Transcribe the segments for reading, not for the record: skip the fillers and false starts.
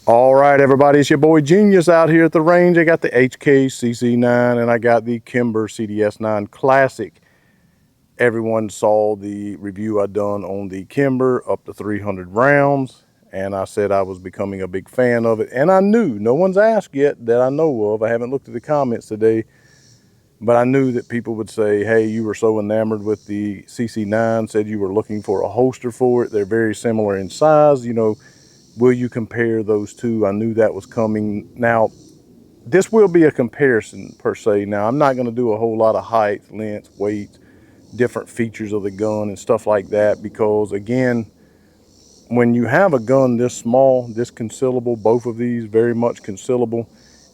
All right, everybody, it's your boy Genius out here at the range. I got the HK CC9 and I got the Kimber CDS9 Classic. Everyone saw the review I done on the Kimber up to 300 rounds, and I said I was becoming a big fan of it. And I knew, no one's asked yet that I know of, I haven't looked at the comments today, but I knew that people would say, hey, you were so enamored with the CC9, said you were looking for a holster for it. They're very similar in size, you know. Will you compare those two? I knew that was coming. Now, this will be a comparison per se. Now, I'm not going to do a whole lot of height, length, weight, different features of the gun and stuff like that, because again, when you have a gun this small, this concealable, both of these very much concealable,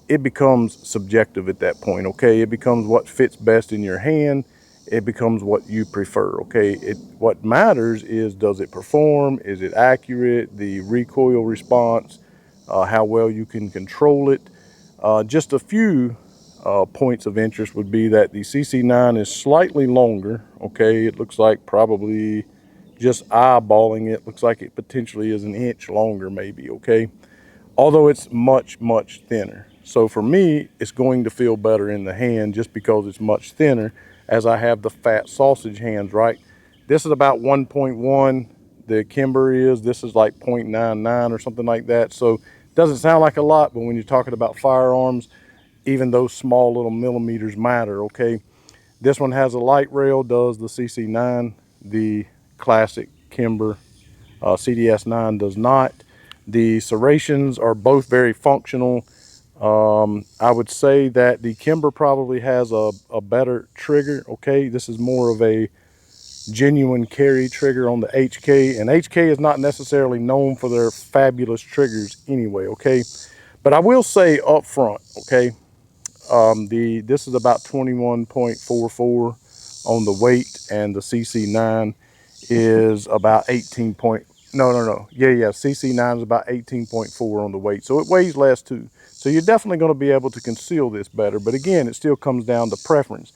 it becomes subjective at that point, okay? It becomes what fits best in your hand. It becomes what you prefer, okay? What matters is, does it perform? Is it accurate? The recoil response, how well you can control it. Just a few points of interest would be that the CC9 is slightly longer, okay? It looks like, probably just eyeballing it, looks like it potentially is an inch longer maybe, okay? Although it's much, much thinner. So for me, it's going to feel better in the hand just because it's much thinner, as I have the fat sausage hands, right? This is about 1.1, the Kimber is, this is like 0.99 or something like that. So it doesn't sound like a lot, but when you're talking about firearms, even those small little millimeters matter, okay? This one has a light rail, does the CC9. The classic Kimber CDS9 does not. The serrations are both very functional. I would say that the Kimber probably has a better trigger, okay? This is more of a genuine carry trigger on the HK, and HK is not necessarily known for their fabulous triggers anyway, okay? But I will say up front, okay, this is about 21.44 on the weight, and the CC9 is about 18 point, yeah, CC9 is about 18.4 on the weight, so it weighs less too. So you're definitely going to be able to conceal this better, but again, it still comes down to preference.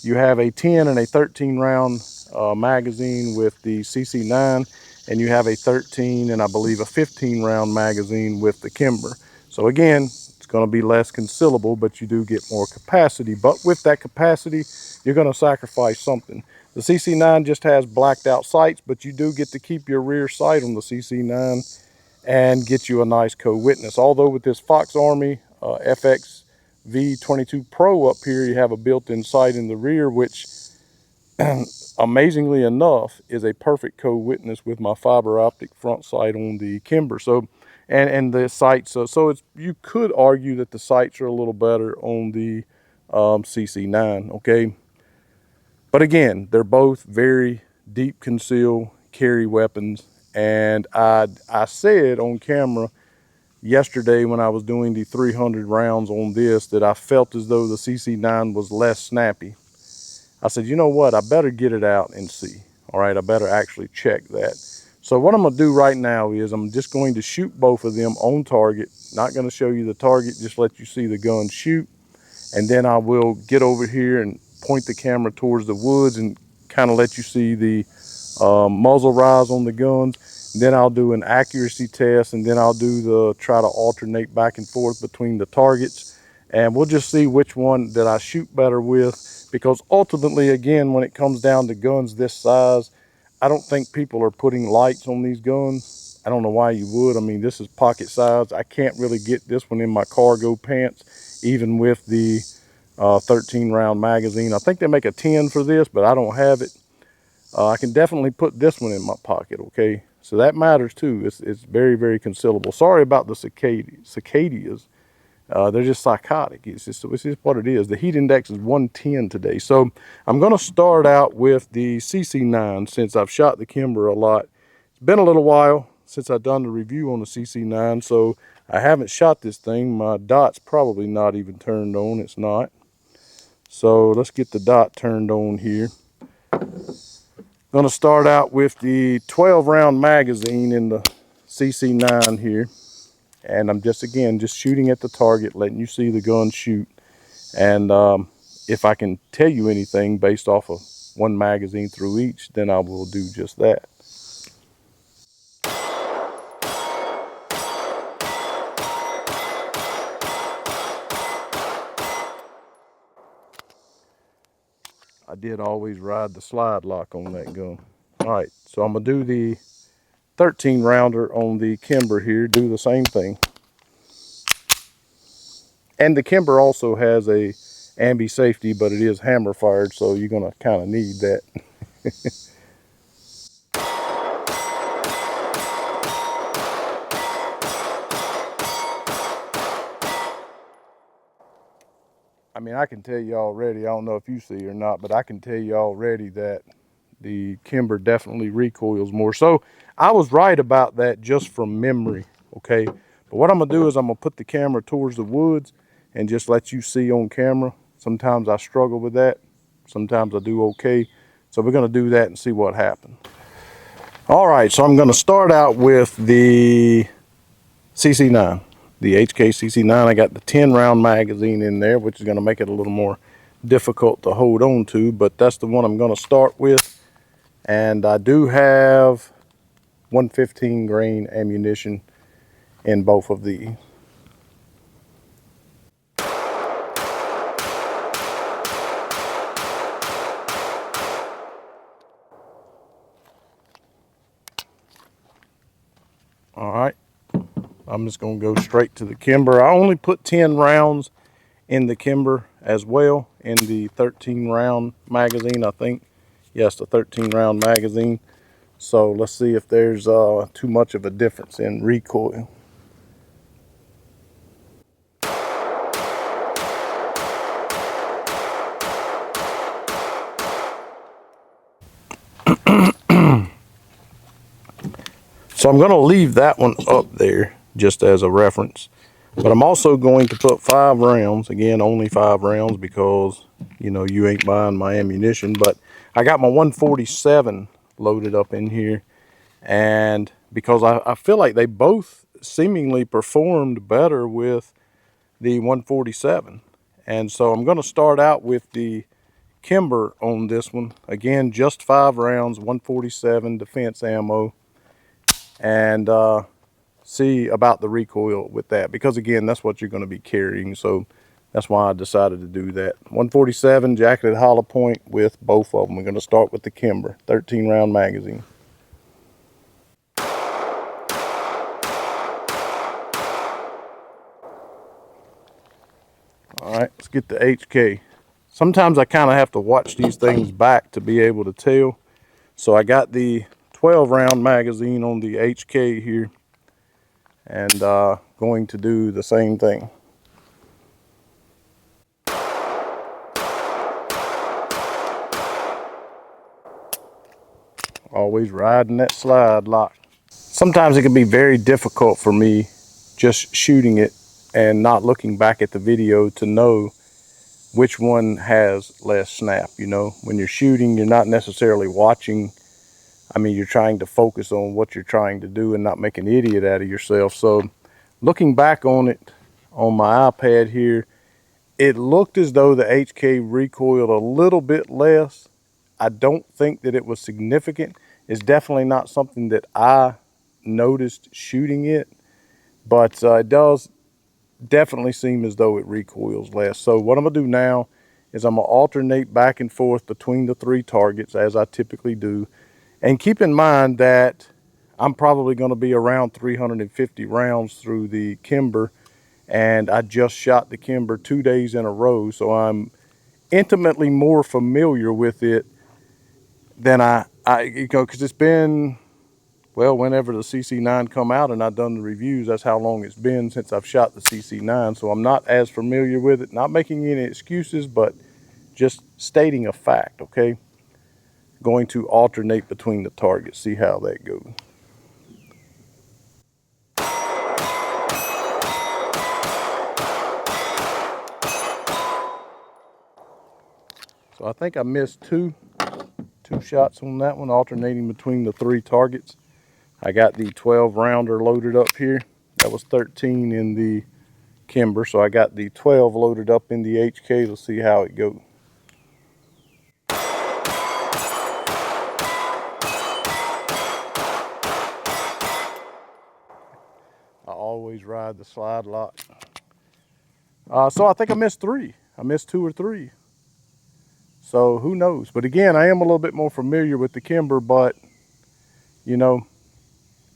You have a 10 and a 13 round magazine with the CC9, and you have a 13 and I believe a 15 round magazine with the Kimber. So again, it's going to be less concealable, but you do get more capacity. But with that capacity, you're going to sacrifice something. The CC9 just has blacked out sights, but you do get to keep your rear sight on the CC9 and get you a nice co-witness. Although with this Fox Army FX V22 Pro up here, you have a built-in sight in the rear, which amazingly enough is a perfect co-witness with my fiber optic front sight on the Kimber. So and the sights, so it's, you could argue that the sights are a little better on the CC9, okay? But again, they're both very deep conceal carry weapons, and I said on camera yesterday when I was doing the 300 rounds on this that I felt as though the CC9 was less snappy. I said, you know what, I better get it out and see. All right, I better actually check that. So what I'm gonna do right now is I'm just going to shoot both of them on target. Not gonna show you the target, just let you see the gun shoot. And then I will get over here and point the camera towards the woods and kind of let you see the muzzle rise on the guns. Then I'll do an accuracy test, and then I'll do the try to alternate back and forth between the targets, and we'll just see which one that I shoot better with, because ultimately, again, when it comes down to guns this size, I don't think people are putting lights on these guns. I don't know why you would. I mean, this is pocket size. I can't really get this one in my cargo pants, even with the 13 round magazine. I think they make a 10 for this, but I don't have it. I can definitely put this one in my pocket, okay? So that matters too. It's very, very concealable. Sorry about the cicadas. They're just psychotic. It's just what it is. The heat index is 110 today. So I'm going to start out with the CC9 since I've shot the Kimber a lot. It's been a little while since I've done the review on the CC9, so I haven't shot this thing. My dot's probably not even turned on. It's not. So let's get the dot turned on here. Going to start out with the 12 round magazine in the CC9 here, and I'm just shooting at the target, letting you see the gun shoot. And if I can tell you anything based off of one magazine through each, then I will do just that. did always ride the slide lock on that gun. All right, so I'm gonna do the 13 rounder on the Kimber here, do the same thing. And the Kimber also has a ambi safety, but it is hammer fired, so you're gonna kind of need that. I mean, I can tell you already, I don't know if you see or not, but I can tell you already that the Kimber definitely recoils more. So I was right about that just from memory, okay? But what I'm gonna do is I'm gonna put the camera towards the woods and just let you see on camera. Sometimes I struggle with that. Sometimes I do okay. So we're gonna do that and see what happens. All right, so I'm gonna start out with the CC9, the HK CC9. I got the 10 round magazine in there, which is gonna make it a little more difficult to hold on to, but that's the one I'm gonna start with. And I do have 115 grain ammunition in both of these. All right, I'm just gonna go straight to the Kimber. I only put 10 rounds in the Kimber as well, in the 13 round magazine, I think. Yes, the 13 round magazine. So let's see if there's too much of a difference in recoil. So I'm going to leave that one up there just as a reference. But I'm also going to put 5 rounds, again only 5 rounds because, you know, you ain't buying my ammunition. But I got my 147 loaded up in here, and because I feel like they both seemingly performed better with the 147. And so I'm going to start out with the Kimber on this one. Again, just 5 rounds, 147 defense ammo, and see about the recoil with that, because again, that's what you're going to be carrying. So that's why I decided to do that. 147 jacketed hollow point with both of them. We're going to start with the Kimber 13 round magazine. All right, let's get the HK. Sometimes I kind of have to watch these things back to be able to tell. So I got the 12 round magazine on the HK here, and going to do the same thing. Always riding that slide lock. Sometimes it can be very difficult for me just shooting it and not looking back at the video to know which one has less snap. You know, when you're shooting, you're not necessarily watching. I mean, you're trying to focus on what you're trying to do and not make an idiot out of yourself. So looking back on it on my iPad here, it looked as though the HK recoiled a little bit less. I don't think that it was significant. It's definitely not something that I noticed shooting it, but it does definitely seem as though it recoils less. So what I'm gonna do now is I'm gonna alternate back and forth between the 3 targets as I typically do. And keep in mind that I'm probably gonna be around 350 rounds through the Kimber, and I just shot the Kimber 2 days in a row, so I'm intimately more familiar with it than I you know, because it's been, well, whenever the CC9 come out and I've done the reviews, that's how long it's been since I've shot the CC9. So I'm not as familiar with it, not making any excuses, but just stating a fact, okay? Going to alternate between the targets, see how that goes. So I think I missed two shots on that one, alternating between the 3 targets. I got the 12 rounder loaded up here. That was 13 in the Kimber, so I got the 12 loaded up in the HK. Let's see how it goes. I always ride the slide lock. So I think I missed 3. I missed 2 or 3. So who knows? But again, I am a little bit more familiar with the Kimber, but you know,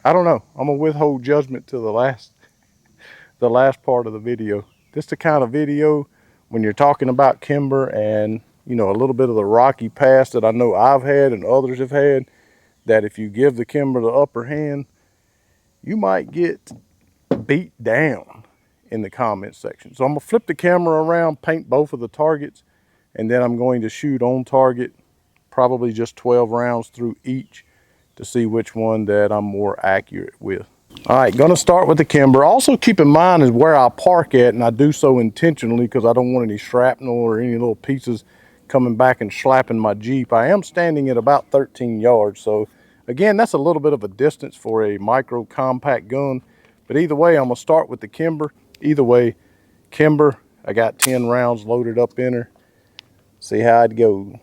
I don't know. I'm gonna withhold judgment to the last part of the video. This the kind of video when you're talking about Kimber and you know a little bit of the rocky past that I know I've had and others have had, that if you give the Kimber the upper hand, you might get beat down in the comment section. So I'm gonna flip the camera around, paint both of the targets, and then I'm going to shoot on target, probably just 12 rounds through each to see which one that I'm more accurate with. All right, gonna start with the Kimber. Also keep in mind is where I park at, and I do so intentionally because I don't want any shrapnel or any little pieces coming back and slapping my Jeep. I am standing at about 13 yards, so again, that's a little bit of a distance for a micro compact gun, but either way, I'm gonna start with the Kimber. Either way, Kimber, I got 10 rounds loaded up in her. See how it goes.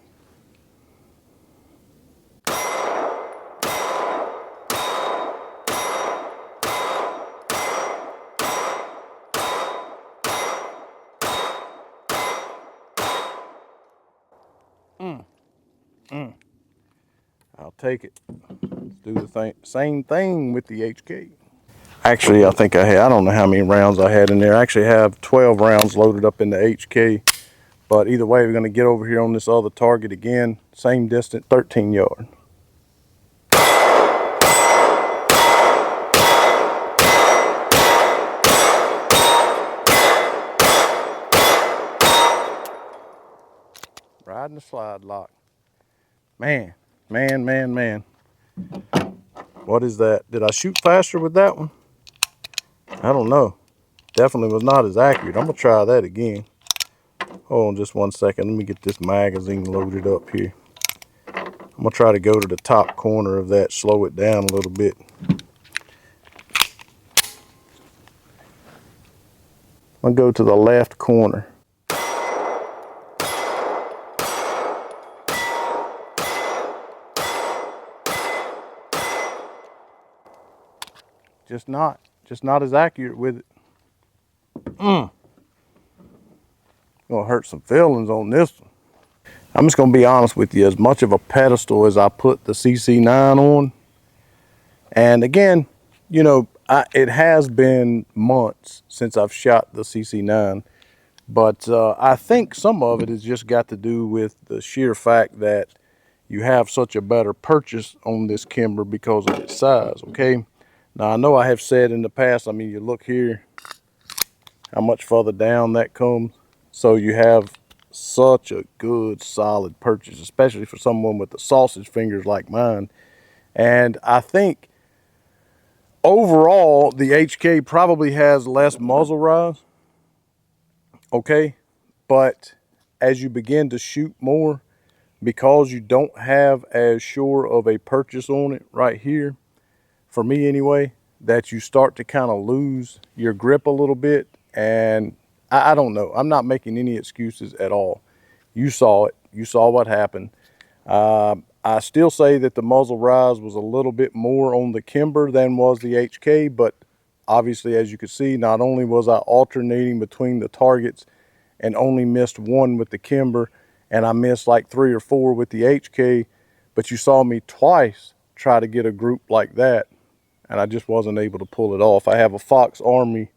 I'll take it. Let's do the same thing with the HK. Actually, I think I don't know how many rounds I had in there. I actually have 12 rounds loaded up in the HK. But either way, we're going to get over here on this other target again. Same distance, 13 yard. Riding the slide lock. Man. What is that? Did I shoot faster with that one? I don't know. Definitely was not as accurate. I'm going to try that again. Hold on just 1 second. Let me get this magazine loaded up here. I'm going to try to go to the top corner of that, slow it down a little bit. I'm going to go to the left corner. Just not as accurate with it. Gonna hurt some feelings on this one. I'm just gonna be honest with you, as much of a pedestal as I put the CC9 on, and again, you know, it has been months since I've shot the CC9, but I think some of it has just got to do with the sheer fact that you have such a better purchase on this Kimber because of its size, okay? Now, I know I have said in the past, I mean, you look here, how much further down that comes. So you have such a good, solid purchase, especially for someone with the sausage fingers like mine. And I think overall, the HK probably has less muzzle rise, okay? But as you begin to shoot more, because you don't have as sure of a purchase on it right here, for me anyway, that you start to kind of lose your grip a little bit. And I don't know. I'm not making any excuses at all. You saw it. You saw what happened. I still say that the muzzle rise was a little bit more on the Kimber than was the HK, but obviously, as you can see, not only was I alternating between the targets and only missed one with the Kimber, and I missed like 3 or 4 with the HK, but you saw me twice try to get a group like that, and I just wasn't able to pull it off. I have a Fox Army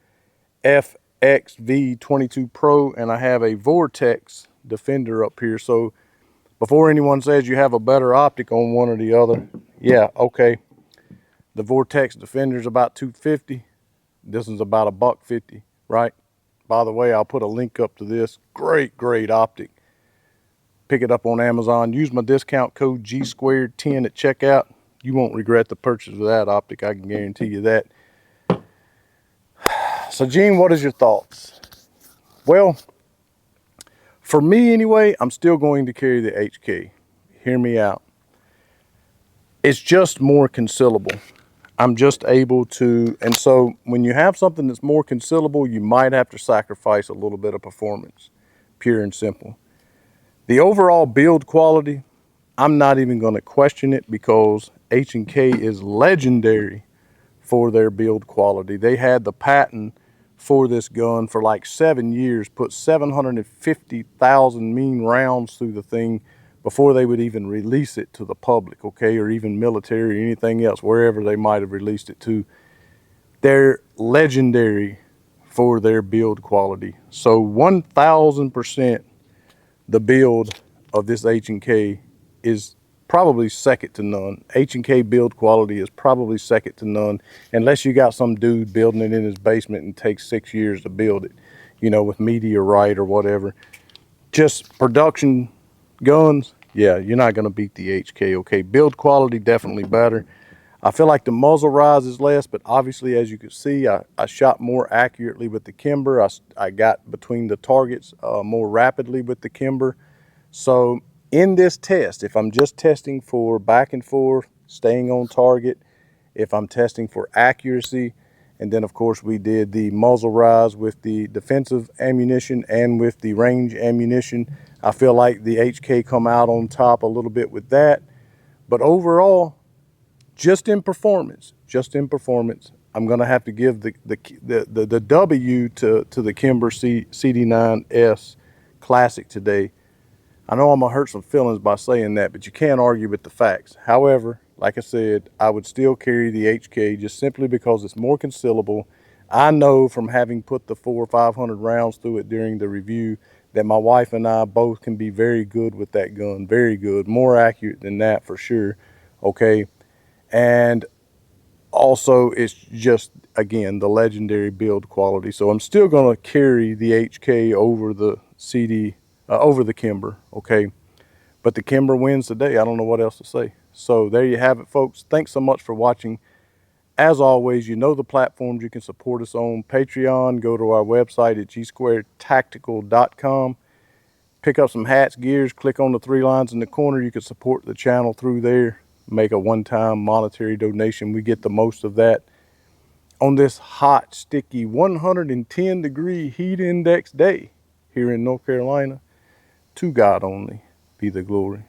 FXV22 Pro, and I have a Vortex Defender up here. So before anyone says you have a better optic on one or the other, yeah, okay. The Vortex Defender's about $250. This is about $150, right? By the way, I'll put a link up to this. Great optic. Pick it up on Amazon. Use my discount code G210 at checkout. You won't regret the purchase of that optic. I can guarantee you that. So, Gene, what is your thoughts? Well, for me anyway, I'm still going to carry the HK. Hear me out. It's just more concealable. I'm just able to, and so when you have something that's more concealable, you might have to sacrifice a little bit of performance, pure and simple. The overall build quality, I'm not even going to question it because H&K is legendary for their build quality. They had the patent for this gun for like 7 years, put 750,000 mean rounds through the thing before they would even release it to the public, okay, or even military or anything else, wherever they might have released it to. They're legendary for their build quality. So 1000% the build of this H&K is probably second to none. H&K build quality is probably second to none, unless you got some dude building it in his basement and takes 6 years to build it, you know, with meteorite or whatever. Just production guns, yeah, you're not going to beat the HK, okay? Build quality, definitely better. I feel like the muzzle rise is less, but obviously, as you can see, I shot more accurately with the Kimber. I got between the targets more rapidly with the Kimber. So in this test, if I'm just testing for back and forth, staying on target, if I'm testing for accuracy, and then of course we did the muzzle rise with the defensive ammunition and with the range ammunition, I feel like the HK come out on top a little bit with that. But overall, just in performance, I'm going to have to give the W to the Kimber CD9 Classic today. I know I'm going to hurt some feelings by saying that, but you can't argue with the facts. However, like I said, I would still carry the HK just simply because it's more concealable. I know from having put the 400 or 500 rounds through it during the review that my wife and I both can be very good with that gun, very good, more accurate than that for sure, okay? And also it's just, again, the legendary build quality. So I'm still going to carry the HK over the over the Kimber, okay? But the Kimber wins today. I don't know what else to say. So there you have it, folks. Thanks so much for watching. As always, you know the platforms you can support us on. Patreon, go to our website at gsquaredtactical.com. Pick up some hats, gears, click on the 3 lines in the corner. You can support the channel through there. Make a one-time monetary donation. We get the most of that on this hot, sticky 110-degree heat index day here in North Carolina. To God only be the glory.